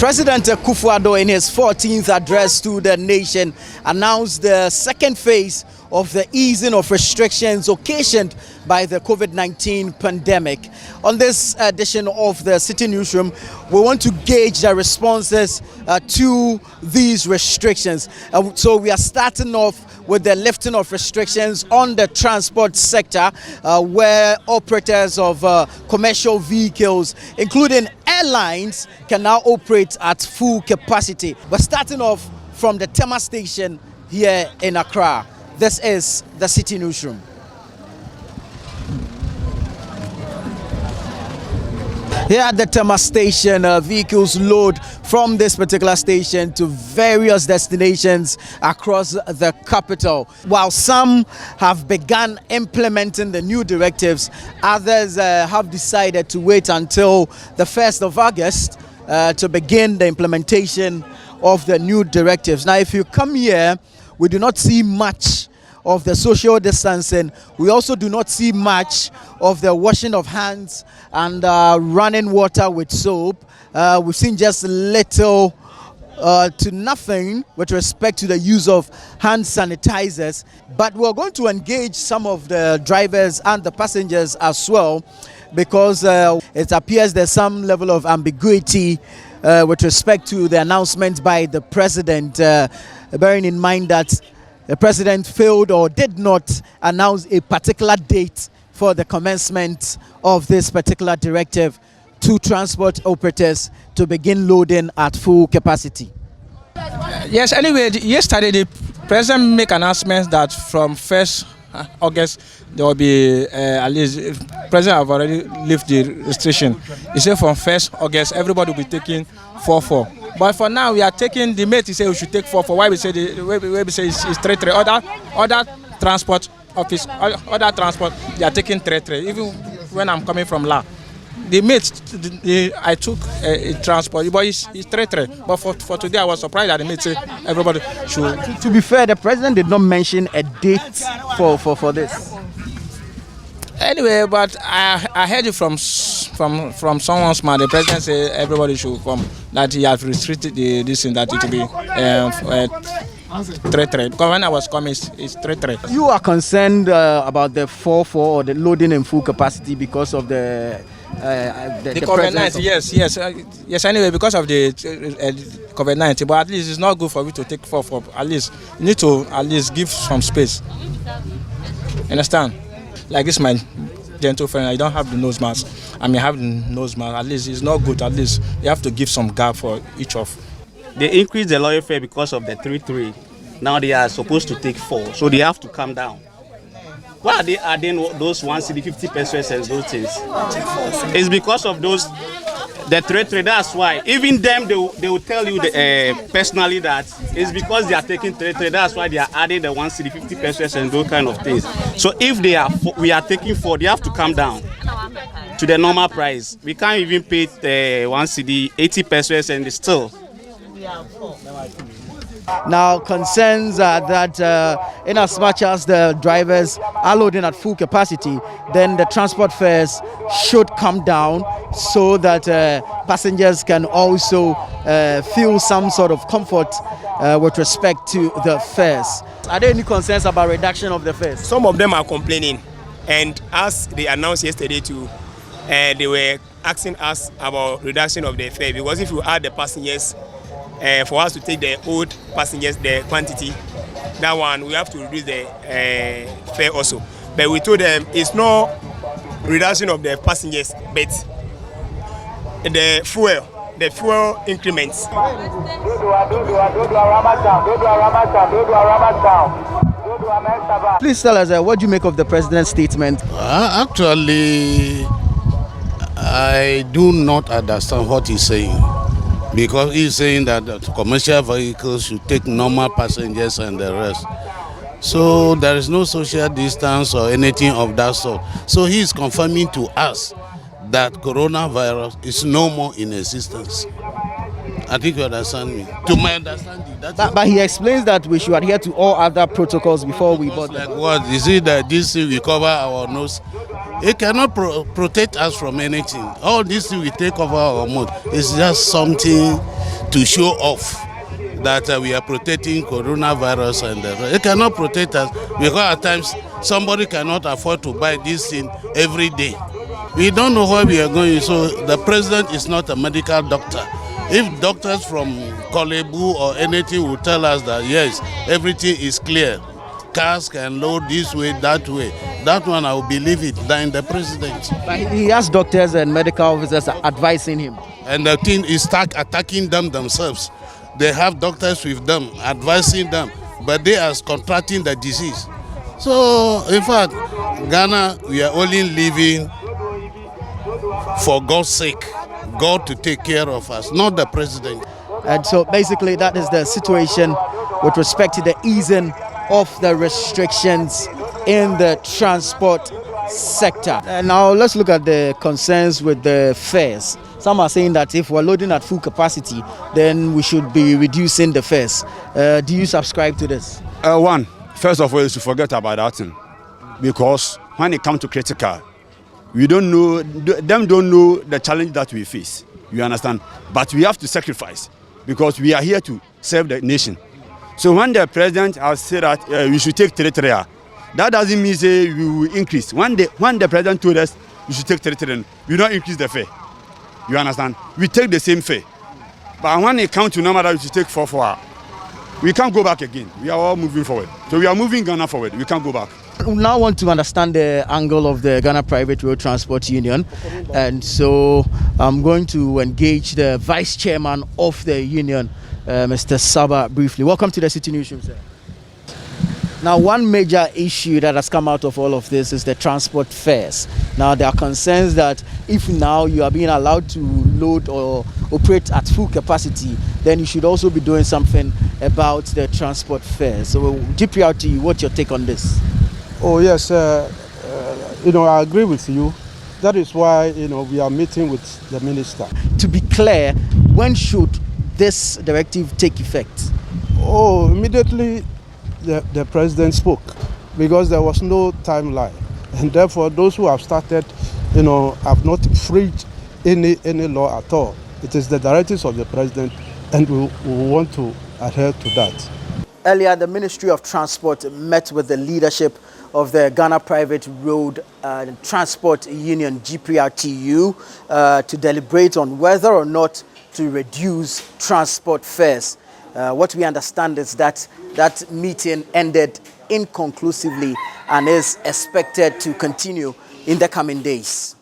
President Akufo-Addo, in his 14th address to the nation, announced the second phase of the easing of restrictions occasioned by the COVID-19 pandemic. On this edition of the Citi Newsroom, we want to gauge the responses to these restrictions. So we are starting off with the lifting of restrictions on the transport sector, where operators of commercial vehicles, including airlines, can now operate at full capacity. We're starting off from the Tema station here in Accra. This is the Citi Newsroom. Here at the Tema station, vehicles load from this particular station to various destinations across the capital. While some have begun implementing the new directives, others have decided to wait until the 1st of August to begin the implementation of the new directives. Now, if you come here, we do not see much of the social distancing. We also do not see much of the washing of hands and running water with soap. We've seen just little to nothing with respect to the use of hand sanitizers. But we're going to engage some of the drivers and the passengers as well, because it appears there's some level of ambiguity with respect to the announcement by the president, bearing in mind that the president failed or did not announce a particular date for the commencement of this particular directive to transport operators to begin loading at full capacity. Yes, anyway, yesterday the president made announcements that from 1st August there will be at least, president have already lifted the restriction. He said from 1st August everybody will be taking 4-4. But for now, we are taking the mate. He said we should take 4-4. Why we say we say it's 3-3. Other transport office, other transport, they are taking 3-3. Even when I'm coming from La, the mate, I took a transport, but it's 3-3. But for today, I was surprised that the mate said everybody should. To be fair, the president did not mention a date for this. Anyway, but I heard it from someone's mouth. The president said everybody should come. That he has restricted this thing, that it will be 3-3. Because when I was coming, it's 3-3. You are concerned about the 4-4 or the loading in full capacity because of the COVID-19. Yes. Anyway, because of the COVID-19, but at least it's not good for you to take 4-4. At least you need to at least give some space. Understand? Like this, my gentle friend, I don't have the nose mask. I mean, have the nose mask. At least it's not good. At least you have to give some gap for each of. They increased the lorry fare because of the 3-3. Now they are supposed to take 4, so they have to come down. Why are they adding those 1 cedi 50 pesos and those things? It's because of those the 3-3. That's why. Even them, they will tell you personally that it's because they are taking 3-3. That's why they are adding the 1 cedi 50 pesos and those kind of things. So if we are taking 4, they have to come down to the normal price. We can't even pay 1 cedi 80 pesos and still. Now, concerns are that in as much as the drivers are loading at full capacity, then the transport fares should come down so that passengers can also feel some sort of comfort with respect to the fares. Are there any concerns about reduction of the fares? Some of them are complaining, and as they announced yesterday too, they were asking us about reduction of the fare, because if you add the passengers, for us to take the old passengers, the quantity, that one we have to reduce the fare also. But we told them it's no reduction of the passengers, but the fuel increments. Please tell us, what do you make of the president's statement? Actually, I do not understand what he's saying. Because he's saying that commercial vehicles should take normal passengers and the rest. So there is no social distance or anything of that sort. So he is confirming to us that coronavirus is no more in existence. I think you understand me. To my understanding. But he explains that we should adhere to all other protocols before we board. Like what? Is it that this thing we cover our nose? It cannot protect us from anything. All this thing we take over our mouth is just something to show off that we are protecting coronavirus and it cannot protect us because at times somebody cannot afford to buy this thing every day. We don't know where we are going, so the president is not a medical doctor. If doctors from Kolebu or anything will tell us that yes, everything is clear, cars can load this way, that one I will believe it than the president. But he has doctors and medical officers advising him. And the thing is start attacking them themselves. They have doctors with them, advising them, but they are contracting the disease. So, in fact, Ghana, we are only living for God's sake, God to take care of us, not the president. And so basically that is the situation with respect to the easing of the restrictions in the transport sector. And now let's look at the concerns with the fares. Some are saying that if we're loading at full capacity, then we should be reducing the fares. Do you subscribe to this? One, first of all, is to forget about that thing. Because when it comes to critical, we don't know, them don't know the challenge that we face. You understand? But we have to sacrifice because we are here to serve the nation. So when the president has said that we should take territorial, that doesn't mean say we will increase. When the president told us we should take territorial, we don't increase the fare. You understand? We take the same fare. But when it comes to number that we should take 4 we can't go back again. We are all moving forward. So we are moving Ghana forward. We can't go back. We now want to understand the angle of the Ghana Private Road Transport Union, and so I'm going to engage the vice chairman of the union, Mr. Saba, briefly. Welcome to the Citi Newsroom, sir. Now, one major issue that has come out of all of this is the transport fares. Now, there are concerns that if now you are being allowed to load or operate at full capacity, then you should also be doing something about the transport fares. So, GPRT, what's your take on this? Oh yes, I agree with you. That is why we are meeting with the minister. To be clear, when should this directive take effect? Oh, immediately the president spoke, because there was no timeline, and therefore those who have started, have not freed any law at all. It is the directives of the president, and we want to adhere to that. Earlier, the Ministry of Transport met with the leadership of the Ghana Private Road Transport Union, GPRTU, to deliberate on whether or not to reduce transport fares. What we understand is that that meeting ended inconclusively and is expected to continue in the coming days.